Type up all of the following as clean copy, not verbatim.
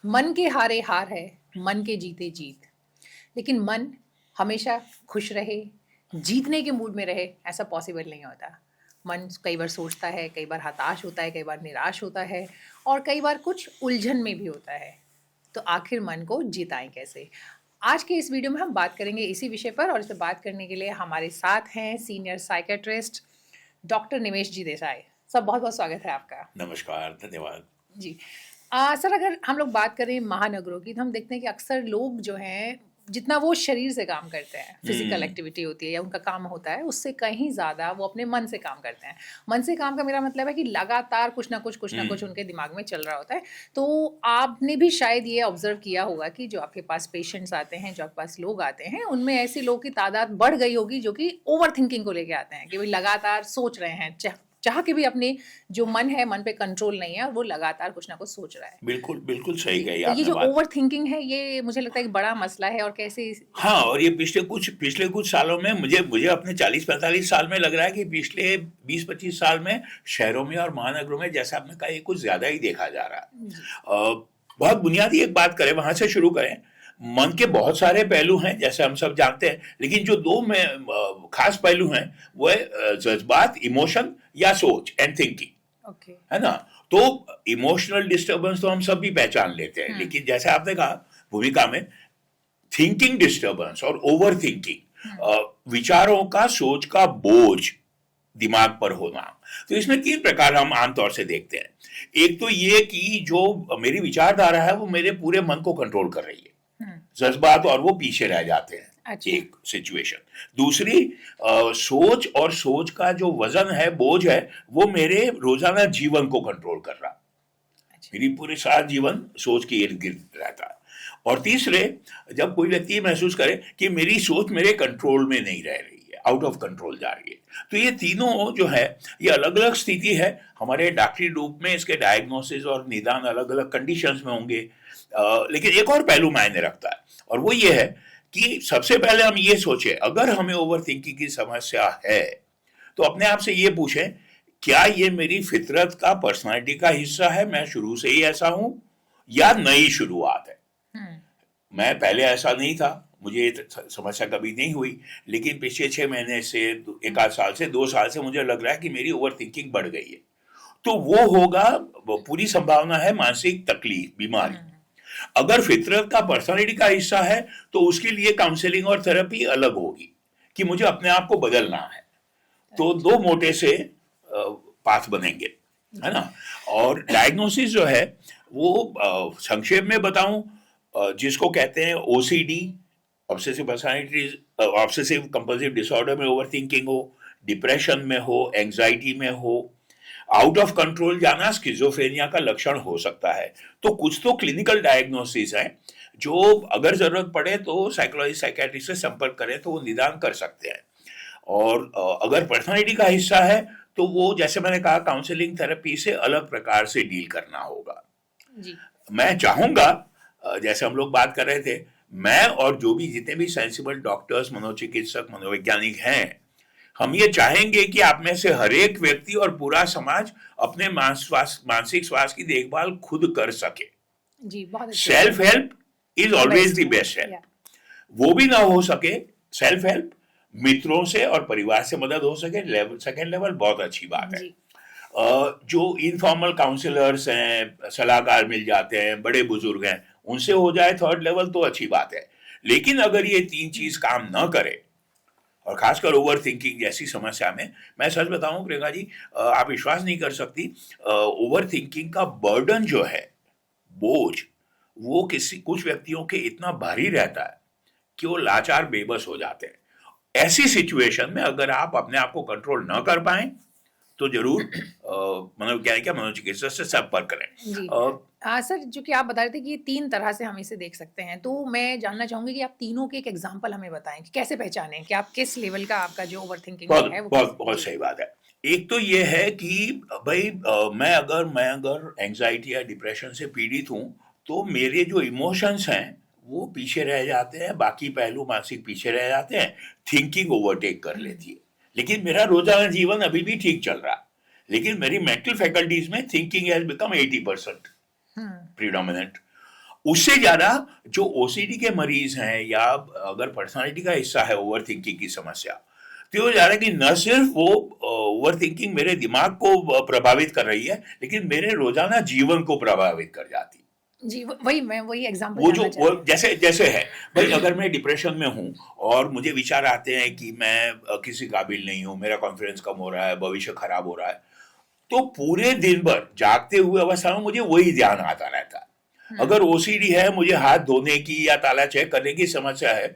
मन के हारे हार है, मन के जीते जीत। लेकिन मन हमेशा खुश रहे, जीतने के मूड में रहे, ऐसा पॉसिबल नहीं होता। मन कई बार सोचता है, कई बार हताश होता है, कई बार निराश होता है और कई बार कुछ उलझन में भी होता है। तो आखिर मन को जिताएं कैसे? आज के इस वीडियो में हम बात करेंगे इसी विषय पर, और इस पर बात करने के लिए हमारे साथ हैं सीनियर साइकेट्रिस्ट डॉक्टर निमेश जी देसाई। सब बहुत बहुत स्वागत है आपका। नमस्कार, धन्यवाद। जी। सर, अगर हम लोग बात करें महानगरों की, तो हम देखते हैं कि अक्सर लोग जो हैं, जितना वो शरीर से काम करते हैं, फिजिकल एक्टिविटी होती है या उनका काम होता है, उससे कहीं ज़्यादा वो अपने मन से काम करते हैं। मन से काम का मेरा मतलब है कि लगातार कुछ ना कुछ उनके दिमाग में चल रहा होता है। तो आपने भी शायद ये ऑब्जर्व किया होगा कि जो आपके पास पेशेंट्स आते हैं, जो आपके पास लोग आते हैं, उनमें ऐसे लोगों की तादाद बढ़ गई होगी जो कि ओवर थिंकिंग को लेके आते हैं कि भाई लगातार सोच रहे हैं, चाह के भी अपने जो मन है, मन पे कंट्रोल नहीं है और वो लगातार कुछ ना कुछ सोच रहा है। बिल्कुल, बिल्कुल सही जी, कही तो ये आपने जो बात। ओवर थिंकिंग है, ये मुझे लगता है कि बड़ा मसला है। और कैसे हाँ, और ये पिछले कुछ सालों में मुझे मुझे अपने 40-45 साल में लग रहा है कि पिछले 20-25 साल में शहरों में और महानगरों में, जैसा आपने कहा, ये कुछ ज़्यादा ही देखा जा रहा है। जी। बहुत बुनियादी एक बात करें, वहाँ से शुरू करें। मन के बहुत सारे पहलू हैं, जैसे हम सब जानते हैं, लेकिन जो दो में खास पहलू हैं, वो है जज़्बात, इमोशन या सोच एंड थिंकिंग। ओके। है ना? तो इमोशनल डिस्टर्बेंस तो हम सब भी पहचान लेते हैं, लेकिन जैसे आपने कहा भूमिका में, थिंकिंग डिस्टर्बेंस और ओवर थिंकिंग, विचारों का, सोच का बोझ दिमाग पर होना। तो इसमें तीन प्रकार हम आमतौर से देखते हैं। एक तो ये कि जो मेरी विचारधारा है वो मेरे पूरे मन को कंट्रोल कर रही है, जज्बात और वो पीछे रह जाते हैं। अच्छा। एक सिचुएशन। दूसरी, सोच और सोच का जो वजन है, बोझ है, वो मेरे रोजाना जीवन को कंट्रोल कर रहा। अच्छा। मेरी पूरे सारा जीवन सोच के इर्द गिर्द रहता है। और तीसरे, जब कोई व्यक्ति ये महसूस करे कि मेरी सोच मेरे कंट्रोल में नहीं रह रही है, आउट ऑफ कंट्रोल जा रही है, तो ये तीनों जो है, ये अलग अलग स्थिति है। हमारे डॉक्टरी रूप में इसके डायग्नोसिस और निदान अलग अलग कंडीशंस में होंगे। लेकिन एक और पहलू मायने रखता है, और वो ये है कि सबसे पहले हम ये सोचें, अगर हमें ओवर थिंकिंग की समस्या है, तो अपने आप से ये पूछें, क्या ये मेरी फितरत का, पर्सनालिटी का हिस्सा है, मैं शुरू से ही ऐसा हूं, या नई शुरुआत है? मैं पहले ऐसा नहीं था, मुझे ये समस्या कभी नहीं हुई, लेकिन पिछले 6 महीने से, एक आध साल से, 2 साल से मुझे लग रहा है कि मेरी ओवर थिंकिंग बढ़ गई है। तो वो होगा, वो पूरी संभावना है मानसिक तकलीफ, बीमारी। अगर फितरत का, पर्सनालिटी का हिस्सा है, तो उसके लिए काउंसलिंग और थेरेपी अलग होगी, कि मुझे अपने आप को बदलना है। तो दो मोटे से पाथ बनेंगे, है ना? और डायग्नोसिस जो है वो संक्षेप में बताऊं, जिसको कहते हैं OCD, obsessive personality, obsessive compulsive disorder में ओवर थिंकिंग हो, डिप्रेशन में हो, एंजाइटी में हो, आउट ऑफ कंट्रोल जाना स्किज़ोफ्रेनिया का लक्षण हो सकता है। तो कुछ तो क्लिनिकल डायग्नोसिस हैं, जो अगर जरूरत पड़े तो साइकोलॉजिस्ट, साइकियाट्रिस्ट से संपर्क करें तो वो निदान कर सकते हैं। और अगर पर्सनालिटी का हिस्सा है, तो वो, जैसे मैंने कहा, काउंसलिंग, थेरेपी से अलग प्रकार से डील करना होगा। जी। मैं चाहूंगा, जैसे हम लोग बात कर रहे थे, मैं और जो भी जितने भी सेंसिबल डॉक्टर्स, मनोचिकित्सक, मनोवैज्ञानिक हैं, हम ये चाहेंगे कि आप में से हर एक व्यक्ति और पूरा समाज अपने मानसिक स्वास्थ्य की देखभाल खुद कर सके। जी, बहुत अच्छी बात सेल्फ है। Help is always the best या। हेल्प। वो भी ना हो सके, सेल्फ हेल्प, मित्रों से और परिवार से मदद हो सके, लेवल, सेकेंड लेवल, बहुत अच्छी बात है। जी। जो इनफॉर्मल काउंसलर्स हैं, सलाहकार मिल जाते हैं, बड़े बुजुर्ग हैं, उनसे हो जाए थर्ड लेवल तो अच्छी बात है। लेकिन अगर ये तीन चीज काम न करे, और खासकर ओवर थिंकिंग जैसी समस्या में, मैं सच बताऊं प्रियंका जी, आप विश्वास नहीं कर सकती, ओवर थिंकिंग का बर्डन जो है, बोझ, वो कुछ व्यक्तियों के इतना भारी रहता है कि वो लाचार, बेबस हो जाते हैं। ऐसी सिचुएशन में अगर आप अपने आप को कंट्रोल न कर पाए, तो जरूर मनोवैज्ञानिक या मनोचिकित्सक से संपर्क करें। जी। सर, जो कि आप बता रहे थे कि ये 3 तरह से हम इसे देख सकते हैं, तो मैं जानना चाहूँगी कि आप तीनों के एक एग्ज़ाम्पल हमें बताएँ कि कैसे पहचानें कि आप किस लेवल का, आपका जो ओवरथिंकिंग जो है बहुत वो बहुत किस। बहुत जी। सही बात है। एक तो ये है कि भाई, मैं अगर एंजाइटी या डिप्रेशन से पीड़ित हूँ, तो मेरे जो इमोशंस हैं वो पीछे रह जाते हैं, बाकी पहलू मानसिक पीछे रह जाते हैं, थिंकिंग ओवरटेक कर लेती है। लेकिन मेरा रोजाना जीवन अभी भी ठीक चल रहा है, लेकिन मेरी मेंटल फैकल्टीज में थिंकिंग हैज बिकम 80% प्रीडोमिनेंट। उससे ज्यादा जो ओसीडी के मरीज हैं या अगर पर्सनालिटी का हिस्सा है ओवर थिंकिंग की समस्या, तो ये ज्यादा कि न सिर्फ वो ओवर थिंकिंग मेरे दिमाग को प्रभावित कर रही है, लेकिन मेरे रोजाना जीवन को प्रभावित कर जाती है। जी, वही मैं वही एग्जांपल वो जो जानना चाह वो रही जैसे जैसे है भाई, अगर मैं डिप्रेशन में हूँ और मुझे विचार आते हैं कि मैं किसी काबिल नहीं हूँ, मेरा कॉन्फिडेंस कम हो रहा है, भविष्य खराब हो रहा है, तो पूरे दिन भर जागते हुए अवस्था में मुझे वही ध्यान आता रहता है। अगर ओसीडी है, मुझे हाथ धोने की या ताला चेक करने की समस्या है,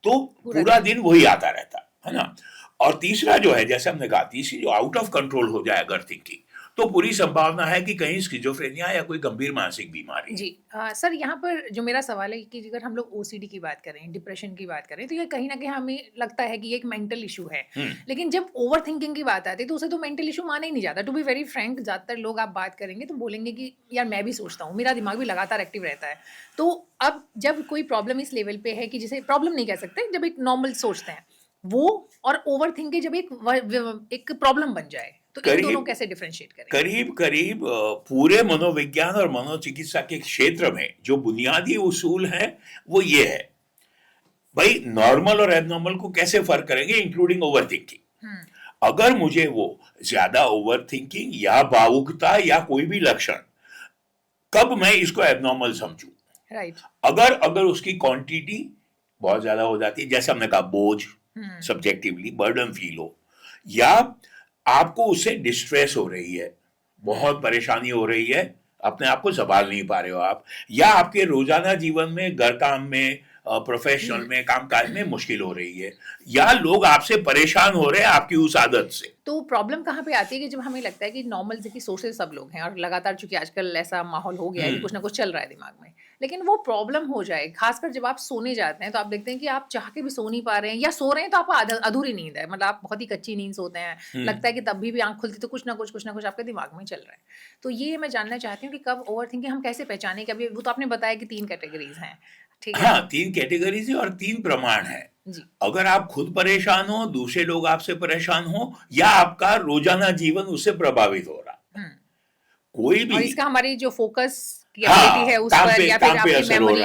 तो पूरा दिन वही आता रहता है ना। और तीसरा जो है, जैसे हमने कहा, तीसरी जो आउट ऑफ कंट्रोल हो जाए अगर थिंकिंग, तो पूरी संभावना है कि कहीं स्किज़ोफ्रेनिया या कोई गंभीर मानसिक बीमारी है। जी। सर, यहाँ पर जो मेरा सवाल है कि अगर हम लोग ओसीडी की बात करें, डिप्रेशन की बात करें, तो ये कहीं ना कहीं हमें लगता है कि ये एक मेंटल इशू है। लेकिन जब ओवर थिंकिंग की बात आती है तो उसे तो मेंटल इशू माना ही नहीं जाता। टू बी वेरी फ्रैंक, ज़्यादातर लोग आप बात करेंगे तो बोलेंगे कि यार मैं भी सोचता हूँ, मेरा दिमाग भी लगातार एक्टिव रहता है। तो अब जब कोई प्रॉब्लम इस लेवल पे है कि जिसे प्रॉब्लम नहीं कह सकते, जब एक नॉर्मल सोचते हैं वो, और ओवर थिंकिंग जब एक प्रॉब्लम बन जाए, तो इन दोनों कैसे डिफरेंशिएट करें? करीब करीब पूरे मनोविज्ञान और मनोचिकित्सा के क्षेत्र में जो बुनियादी उसूल है वो ये है भाई, नॉर्मल और एबनॉर्मल को कैसे फर्क करेंगे, इंक्लूडिंग ओवर थिंकिंग। अगर मुझे वो ज्यादा ओवर थिंकिंग या भावुकता या कोई भी लक्षण, कब मैं इसको एबनॉर्मल समझूं? राइट। अगर अगर उसकी क्वांटिटी बहुत ज्यादा हो जाती है, जैसे हमने कहा बोझ, सब्जेक्टिवली बर्डन फील हो, या आपको उससे डिस्ट्रेस हो रही है, बहुत परेशानी हो रही है, अपने आप को संभाल नहीं पा रहे हो आप, या आपके रोजाना जीवन में, घर काम में, प्रोफेशनल में, कामकाज में मुश्किल हो रही है, या लोग आपसे परेशान हो रहे हैं आपकी उस आदत से। तो प्रॉब्लम कहाँ पे आती है कि जब हमें लगता है कि नॉर्मल की सोचते सब लोग हैं और लगातार, चूंकि आजकल ऐसा माहौल हो गया है कि कुछ ना कुछ चल रहा है दिमाग में, लेकिन वो प्रॉब्लम हो जाए, खासकर जब आप सोने जाते हैं तो आप देखते हैं कि आप चाह के भी सो नहीं पा रहे हैं, या सो रहे हैं तो आपको अधूरी नींद है, मतलब आप बहुत ही कच्ची नींद सोते हैं, लगता है कि तब भी आंख खुलती तो कुछ ना कुछ आपके दिमाग में चल रहा है। तो ये मैं जानना चाहती हूँ कि कब ओवर थिंकिंग हम कैसे पहचाने? कि अभी वो तो आपने बताया कि 3 कैटेगरीज हैं, ठीक है? हाँ, 3 कैटेगरीज है और 3 प्रमाण है। अगर आप खुद परेशान हो, दूसरे लोग आपसे परेशान हो, या आपका रोजाना जीवन उससे प्रभावित हो रहा, कोई भी, और इसका हमारी जो फोकस की एबिलिटी है उस पर, या फिर आपकी मेमोरी,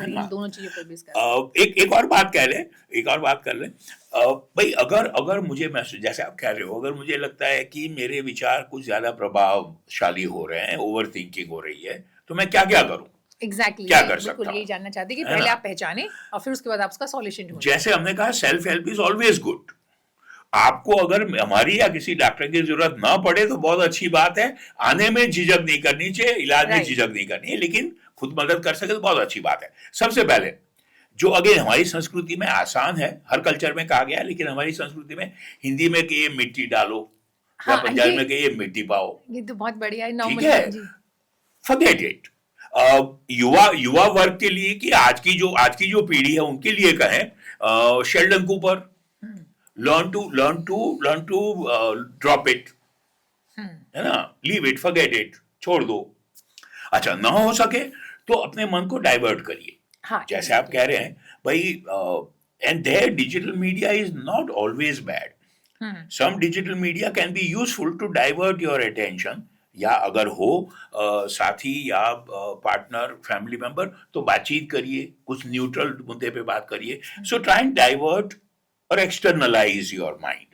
इन दोनों चीजों पर भी इसका एक और बात कह लें, एक और बात कर लें भाई, अगर मुझे महसूस, जैसे आप कह रहे हो, अगर मुझे लगता है कि मेरे विचार कुछ ज्यादा प्रभावशाली हो रहे हैं, ओवर थिंकिंग हो रही है, तो मैं क्या क्या करूं? एग्जैक्टली, क्या कर सकता बिल्कुल यही जानना चाहते हैं कि पहले आप पहचाने और फिर उसके बाद आप उसका सॉल्यूशन ढूंढें। जैसे हमने कहा, self help is always good. आपको अगर हमारी या किसी डॉक्टर की जरूरत ना पड़े तो बहुत अच्छी बात है, आने में झिझक नहीं करनी चाहिए, इलाज में झिझक नहीं करनी है, लेकिन खुद मदद कर सके तो बहुत अच्छी बात है। सबसे पहले जो अगेन हमारी संस्कृति में आसान है, हर कल्चर में कहा गया है, लेकिन हमारी संस्कृति में हिंदी में कहिए मिट्टी डालो, या पंजाबी में कहिए मिट्टी पाओ, ये तो बहुत बढ़िया है, ठीक है, फॉरगेट इट। युवा वर्ग के लिए, कि आज की जो पीढ़ी है उनके लिए कहें, Sheldon Cooper, learn to drop it, है ना, leave it, forget it, छोड़ दो। अच्छा, ना हो सके तो अपने मन को डाइवर्ट करिए। हाँ, जैसे आप कह रहे हैं भाई, and there digital media is not always bad. Some digital media can be useful to divert your attention, या अगर हो साथी या पार्टनर, फैमिली मेंबर, तो बातचीत करिए, कुछ न्यूट्रल मुद्दे पे बात करिए। So try and divert or externalize your mind.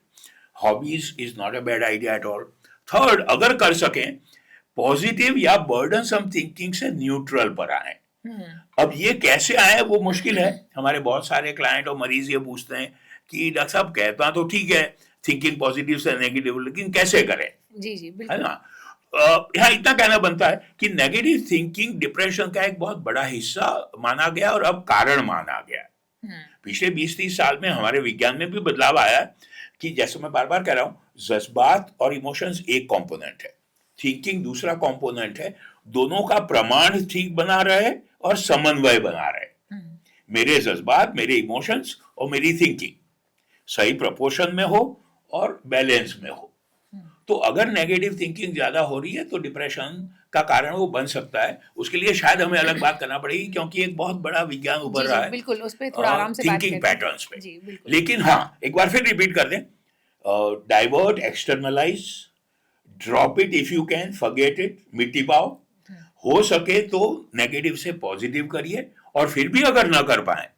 Hobbies is not a bad idea at all. Third, अगर कर सकें, पॉजिटिव या बर्डनसम थिंकिंग से न्यूट्रल पर आए। अब ये कैसे आए वो मुश्किल है। हमारे बहुत सारे क्लाइंट और मरीज ये पूछते हैं कि डॉक्टर साहब, कहता तो ठीक है थिंकिंग पॉजिटिव से नेगेटिव, लेकिन कैसे करें? जी जी, है ना। यहाँ इतना कहना बनता है कि नेगेटिव थिंकिंग डिप्रेशन का एक बहुत बड़ा हिस्सा माना गया और अब कारण माना गया। पिछले 20-30 साल में हमारे विज्ञान में भी बदलाव आया है कि जैसे मैं बार बार कह रहा हूं, जज्बात और इमोशंस एक कंपोनेंट है, थिंकिंग दूसरा कंपोनेंट है। दोनों का प्रमाण ठीक बना रहे और समन्वय बना रहे। मेरे जज्बात, मेरे इमोशंस और मेरी थिंकिंग सही प्रपोर्शन में हो और बैलेंस में हो। तो अगर नेगेटिव थिंकिंग ज्यादा हो रही है तो डिप्रेशन का कारण वो बन सकता है। उसके लिए शायद हमें अलग बात करना पड़ेगी, क्योंकि एक बहुत बड़ा विज्ञान उभर रहा है, बिल्कुल, उस पे थोड़ा आराम से बात थिंकिंग पैटर्न्स पे। जी, लेकिन हाँ, एक बार फिर रिपीट कर दें, divert, externalise, drop it if you can, forget it, मिट्टी पाओ, हो सके तो नेगेटिव से पॉजिटिव करिए, और फिर भी अगर ना कर पाए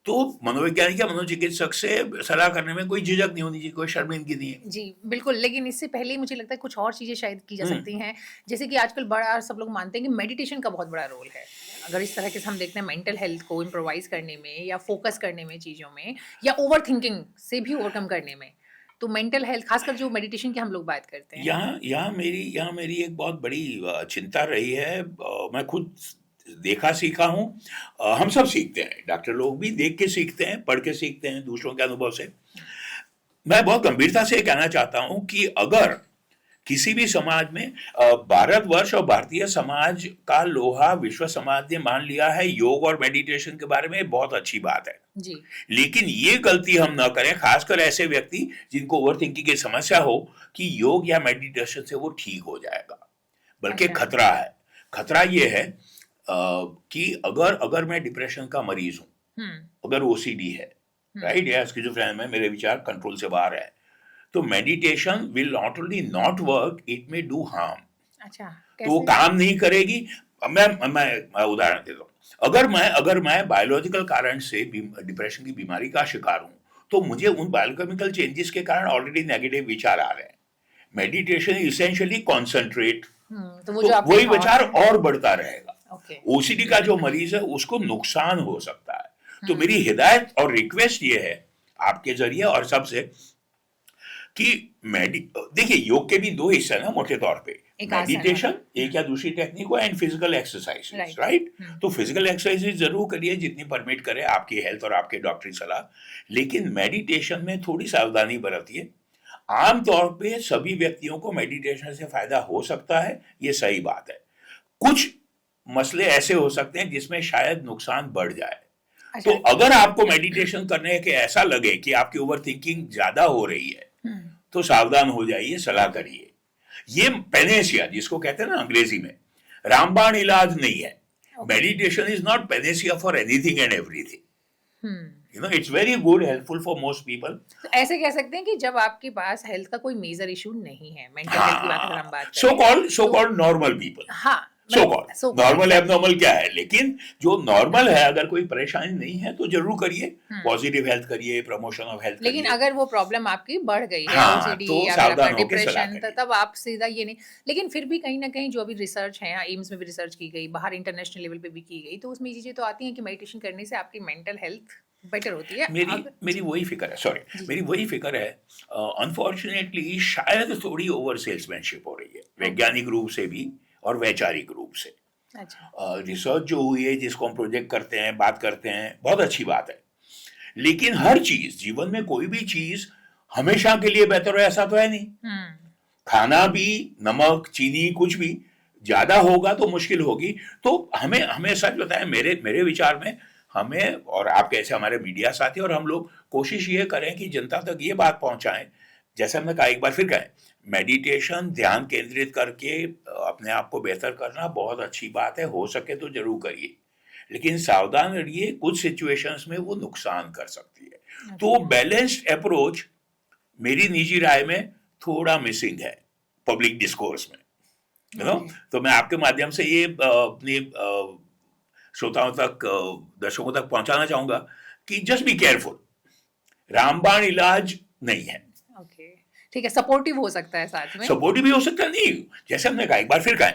तो मनोवैज्ञानिक या मनोचिकित्सक से सलाह करने में कोई झिझक नहीं होनी चाहिए, कोई शर्मिंदगी नहीं है। जी, बिल्कुल, लेकिन इससे पहले ही मुझे लगता है कुछ और चीज़ें शायद की जा हम्म, सकती हैं, जैसे कि आजकल बड़ा सब लोग मानते हैं कि मेडिटेशन का बहुत बड़ा रोल है। अगर इस तरह के हम देखते हैं मेंटल हेल्थ को इम्प्रोवाइज़ करने में या फ़ोकस करने में चीज़ों में या ओवरथिंकिंग से भी ओवरकम करने में, तो मेंटल हेल्थ ख़ासकर जो मेडिटेशन की हम लोग बात करते हैं। यहाँ मेरी एक बहुत बड़ी चिंता रही है। मैं खुद देखा सीखा हूँ। हम सब सीखते हैं, डॉक्टर लोग भी देख के सीखते हैं, पढ़ के सीखते हैं दूसरों के अनुभव से। मैं बहुत गंभीरता से कहना चाहता हूँ कि अगर किसी भी समाज में भारतवर्ष और भारतीय समाज का लोहा विश्व समाज ने मान लिया है योग और मेडिटेशन के बारे में, बहुत अच्छी बात है। जी, लेकिन ये गलती हम ना करें, खासकर ऐसे व्यक्ति जिनको ओवर थिंकिंग की समस्या हो, कि योग या मेडिटेशन से वो ठीक हो जाएगा। बल्कि अच्छा। खतरा है। खतरा ये है कि अगर अगर मैं डिप्रेशन का मरीज हूँ, हुँ, अगर ओसीडी है, हुँ, राइट, या स्किज़ोफ्रेनिया में मेरे विचार कंट्रोल से बाहर है, तो meditation will not only not work, it may do harm. अच्छा, तो वो कैसे? काम नहीं करेगी। अब मैं उदाहरण देता हूँ। अगर मैं बायोलॉजिकल कारण से डिप्रेशन की बीमारी का शिकार हूँ, तो मुझे उन बायोकेमिकल चेंजेस के कारण ऑलरेडी नेगेटिव विचार आ रहे हैं। मेडिटेशन इसेंशियली कॉन्सेंट्रेट, तो वो तो जो आपके वही थॉट्स विचार हैं। और बढ़ता रहेगा। ओके। ओसीडी का जो मरीज है उसको नुकसान हो सकता है। तो हुँ, मेरी हिदायत और रिक्वेस्ट ये है आपके जरिए और सबसे, कि मेडि देखिए, योग के भी दो हिस्से हैं ना मोटे तौर पे। एक आसन और मेडिटेशन एक या दूसरी टेक्निक हो, and physical exercises, right. Right. हुँ, तो फिजिकल एक्सरसाइजेस जरूर करिए जितनी परमिट करे आपकी हेल्थ और आपके डॉक्टरी सलाह। लेकिन मेडिटेशन में थोड़ी सावधानी बरतिए। आमतौर पे सभी व्यक्तियों को मेडिटेशन से फायदा हो सकता है, ये सही बात है। कुछ मसले ऐसे हो सकते हैं जिसमें शायद नुकसान बढ़ जाए। तो अच्छा। अगर आपको मेडिटेशन करने के ऐसा लगे कि आपकी ओवर थिंकिंग ज्यादा हो रही है, हुँ, तो सावधान हो जाइए, सलाह करिए। ये पेनेसिया जिसको कहते हैं ना अंग्रेजी में, रामबाण इलाज नहीं है। Okay. Meditation is not Panacea for anything and everything. Hmm. It's very good, helpful for most people. तो ऐसे कह सकते हैं कि जब आपके पास हेल्थ का कोई मेजर इशू नहीं है, मेंटल हेल्थ की बात अगर हम हाँ, बात सो करें, कॉल्ड सो तो कॉल्ड नॉर्मल पीपल। हाँ, सो मतलब called so called normal exactly. Abnormal क्या है, लेकिन जो नॉर्मल है, अगर कोई परेशानी नहीं है तो जरूर करिए। हुँ, पॉजिटिव हेल्थ करिए, प्रमोशन ऑफ हेल्थ लेकिन करिए। अगर वो प्रॉब्लम आपकी बढ़ गई है, हाँ, ओसीडी तो या फिर आपका सावधान होकर सलाह डिप्रेशन, त करिए। तब आप सीधा ये नहीं, लेकिन फिर भी कहीं न कहीं जो अभी रिसर्च है, एम्स में भी रिसर्च की गई, बाहर इंटरनेशनल लेवल पे भी की गई, तो उसमें ये चीज़ें तो आती हैं कि मेडिटेशन करने से आपकी मेंटल हेल्थ बेटर होती है। मेरी अग मेरी जी, वही फिक्र है, सॉरी, जी, मेरी वही फिक्र है। अनफॉर्चुनेटली शायद थोड़ी ओवर सेल्समैनशिप हो रही है, ओके, वैज्ञानिक रूप से भी और वैचारिक रूप से। अच्छा, रिसर्च जो हुई है, जिसको हम प्रोजेक्ट करते हैं, बात करते हैं, बहुत अच्छी बात है। लेकिन हर चीज जीवन में, कोई भी चीज हमेशा के लिए बेहतर है ऐसा तो है नहीं। हुँ, खाना भी, नमक चीनी कुछ भी ज्यादा होगा तो मुश्किल होगी। तो हमें हमें सच बताएं, मेरे मेरे विचार में, हमें और आप कैसे हमारे मीडिया साथी और हम लोग कोशिश ये करें कि जनता तक ये बात पहुंचाएं। जैसे हमने कहा, एक बार फिर कहें, मेडिटेशन, ध्यान केंद्रित करके अपने आप को बेहतर करना बहुत अच्छी बात है, हो सके तो जरूर करिए। लेकिन सावधान रहिए, कुछ सिचुएशंस में वो नुकसान कर सकती है। तो ओके, बैलेंस्ड अप्रोच मेरी निजी राय में थोड़ा मिसिंग है पब्लिक डिस्कोर्स में, यू नो। ओके, तो मैं आपके माध्यम से ये अपने श्रोताओं तक, दर्शकों तक पहुंचाना चाहूंगा कि जस्ट बी केयरफुल। रामबाण इलाज नहीं है। ओके, ठीक है, सपोर्टिव हो सकता है साथ में। सपोर्टिव भी हो सकता नहीं, जैसे हमने कहा, एक बार फिर कहा,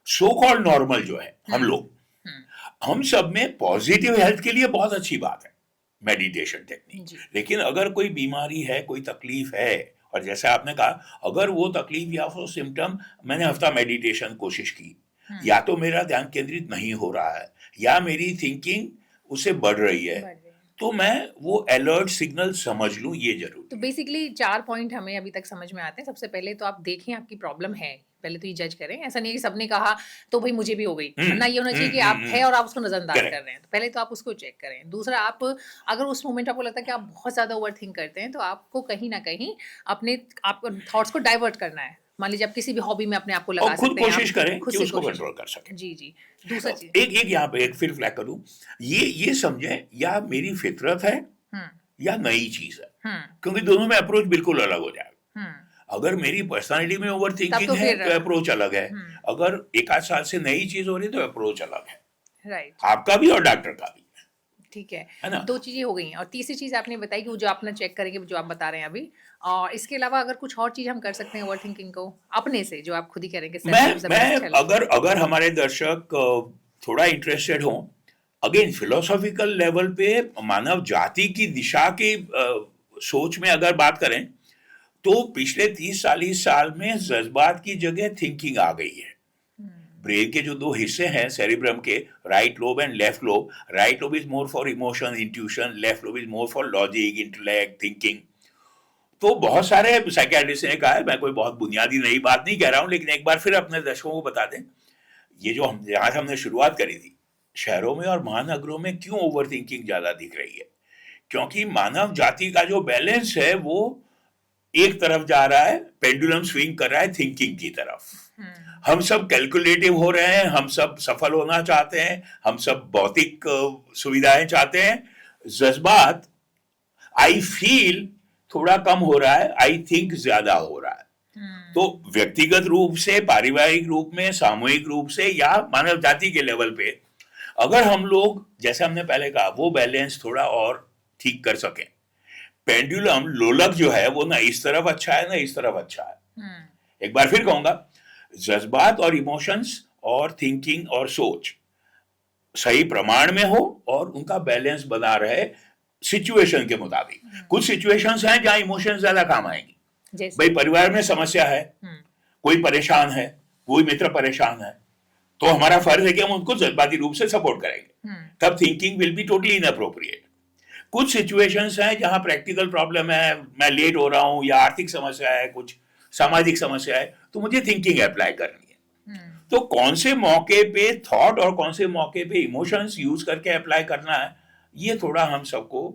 सो कॉल्ड नॉर्मल जो है हुँ, हम लोग, हुँ, हम सब में पॉजिटिव हेल्थ के लिए बहुत अच्छी बात है मेडिटेशन टेक्निक। जी, लेकिन अगर कोई बीमारी है, कोई तकलीफ है, और जैसे आपने कहा, अगर वो तकलीफ या वो सिम्टम, मैंने हफ्ता मेडिटेशन कोशिश की, हुँ, या तो मेरा ध्यान केंद्रित नहीं हो रहा है, या मेरी थिंकिंग उससे बढ़ रही है, बढ़ रही है। तो मैं वो अलर्ट सिग्नल समझ लूं, ये जरूरी तो है। बेसिकली 4 पॉइंट हमें अभी तक समझ में आते हैं। सबसे पहले तो आप देखें आपकी प्रॉब्लम है, पहले तो ये जज करें। ऐसा नहीं है कि सबने कहा तो भई मुझे भी हो गई, वरना ये होना चाहिए कि आप है और आप उसको नज़रअंदाज कर करेक्ट। रहे हैं। तो पहले तो आप उसको चेक करें। दूसरा, आप अगर उस मोमेंट आपको लगता है कि आप बहुत ज़्यादा ओवरथिंक करते हैं, तो आपको कहीं न कहीं अपने आप थॉट्स को डाइवर्ट करना है। मान लीजिए आप किसी भी हॉबी में अपने आप को और लगा खुद सकते हैं, कोशिश आप करें खुद कि से उसको कोशिश कंट्रोल कर सकें। जी, जी। दूसरा चीज़ एक एक यहाँ पे एक फिर फ्लैग करूं, ये समझें, या मेरी फितरत है हुँ, या नई चीज है, हुँ, क्योंकि दोनों में अप्रोच बिल्कुल अलग हो जाएगा। हुँ, अगर मेरी पर्सनालिटी में ओवर तब थिंकिंग तो है फिर तो अप्रोच अलग है, हम्म, अगर एक आध साल से नई चीज हो रही है तो अप्रोच अलग है, राइट, आपका भी और डॉक्टर का भी, ठीक है। है ना। 2 चीज़ें हो गई हैं और तीसरी चीज़ आपने बताई कि वो जो अपना चेक करेंगे, जो आप बता रहे हैं अभी। और इसके अलावा अगर कुछ और चीज़ हम कर सकते हैं ओवरथिंकिंग को अपने से, जो आप खुद ही करेंगे मैं सेल्फ मैं ऑब्जर्वेंस हेल्प। अगर अगर हमारे दर्शक थोड़ा इंटरेस्टेड हों, अगेन फिलोसॉफिकल लेवल पे मानव जाति की दिशा की सोच में अगर बात करें, तो पिछले 30-40 साल में जज्बात की जगह थिंकिंग आ गई है। हुँ, ब्रेन के जो दो हिस्से हैं सेरिब्रम के, right lobe and left lobe, right lobe is more for emotion intuition, left lobe is more for logic intellect thinking. तो बहुत सारे साइकियाट्रिस्ट ने कहा है, मैं कोई बहुत बुनियादी नई बात नहीं कह रहा हूं, लेकिन एक बार फिर अपने दर्शकों को बता दें, ये जो हम जहां से हमने शुरुआत करी थी, शहरों में और महानगरों में क्यों ओवर थिंकिंग ज्यादा दिख रही है, क्योंकि मानव जाति का जो बैलेंस है वो एक तरफ जा रहा है, पेंडुलम स्विंग कर रहा है थिंकिंग की तरफ। हुँ, हम सब कैलकुलेटिव हो रहे हैं, हम सब सफल होना चाहते हैं, हम सब भौतिक सुविधाएं चाहते हैं। जज्बात, आई फील थोड़ा कम हो रहा है, आई थिंक ज्यादा हो रहा है। तो हुँ, व्यक्तिगत रूप से, पारिवारिक रूप में, सामूहिक रूप से या मानव जाति के लेवल पे, अगर हम लोग जैसे हमने पहले कहा वो बैलेंस थोड़ा और ठीक कर सकें, पेंडुलम लोलक जो है वो ना इस तरफ अच्छा है ना इस तरफ अच्छा है। हुँ, एक बार फिर कहूंगा, जज्बात और इमोशंस और थिंकिंग और सोच सही प्रमाण में हो और उनका बैलेंस बना रहे सिचुएशन के मुताबिक। हुँ, कुछ सिचुएशंस हैं जहां इमोशंस ज्यादा काम आएंगी। जैसे? भाई परिवार में समस्या है, हुँ, कोई परेशान है, कोई मित्र परेशान है, तो हमारा फर्ज है कि हम उनको जज्बाती रूप से सपोर्ट करेंगे, हुँ, तब thinking will be totally inappropriate. कुछ सिचुएशंस हैं जहां प्रैक्टिकल प्रॉब्लम है, मैं लेट हो रहा हूं या आर्थिक समस्या है, कुछ सामाजिक समस्या है, तो मुझे थिंकिंग अप्लाई करनी है। हुँ, तो कौन से मौके पे थॉट और कौन से मौके पे इमोशंस यूज करके अप्लाई करना है, ये थोड़ा हम सबको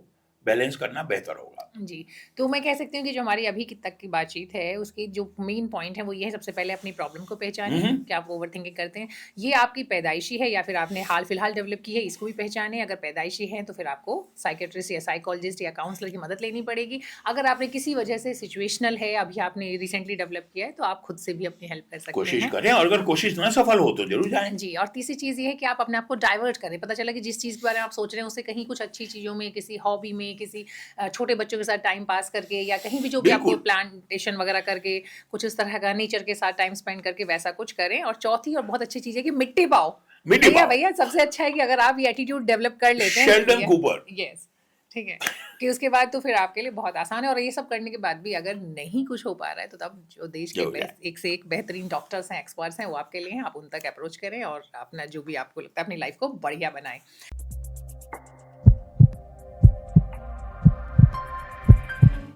बैलेंस करना बेहतर होगा। जी। तो मैं कह सकती हूँ कि जो हमारी अभी की तक की बातचीत है, उसकी जो मेन पॉइंट है वो ये है, सबसे पहले अपनी प्रॉब्लम को पहचानें हम्म, कि आप ओवरथिंकिंग करते हैं। ये आपकी पैदाइशी है या फिर आपने हाल-फिलहाल डेवलप की है, इसको भी पहचानें। अगर पैदाइशी है तो फिर आपको साइकियाट्रिस्ट या साइकोलॉजिस्ट या काउंसलर की मदद लेनी पड़ेगी। अगर आपने किसी वजह से सिचुएशनल है, अभी आपने रिसेंटली डेवलप किया है, तो आप खुद से भी अपनी हेल्प कर सकते कोशिश हैं। करें, और अगर कोशिश ना सफल हो तो जरूर जाएं। जी, और तीसरी चीज़ ये है कि आप अपने आप को डाइवर्ट करें। पता चला कि जिस चीज़ के बारे में आप सोच रहे हैं, उससे कहीं कुछ अच्छी चीज़ों में, किसी हॉबी में, किसी छोटे बच्चों के साथ टाइम पास करके या कहीं भी जो भी आपको बिल्कुल, प्लांटेशन वगैरह करके, कुछ इस तरह का नेचर के साथ टाइम स्पेंड करके वैसा कुछ करें। और चौथी और बहुत अच्छी चीज़ है कि मिट्टी पाओ। मिट्टी भैया पाओ। भैया सबसे अच्छा है कि अगर आप ये एटीट्यूड डेवलप कर लेते हैं तो शेल्डन ये कूपर। यस, ठीक है, कि उसके बाद तो फिर आपके लिए बहुत आसान है। और ये सब करने के बाद भी अगर नहीं कुछ हो पा रहा है, तो तब जो देश के जरूर जाएं। एक से एक बेहतरीन डॉक्टर्स हैं, एक्सपर्ट्स हैं, वो आपके लिए हैं। आप उन तक अप्रोच करें और अपना जो भी आपको लगता है अपनी लाइफ को बढ़िया बनाएं।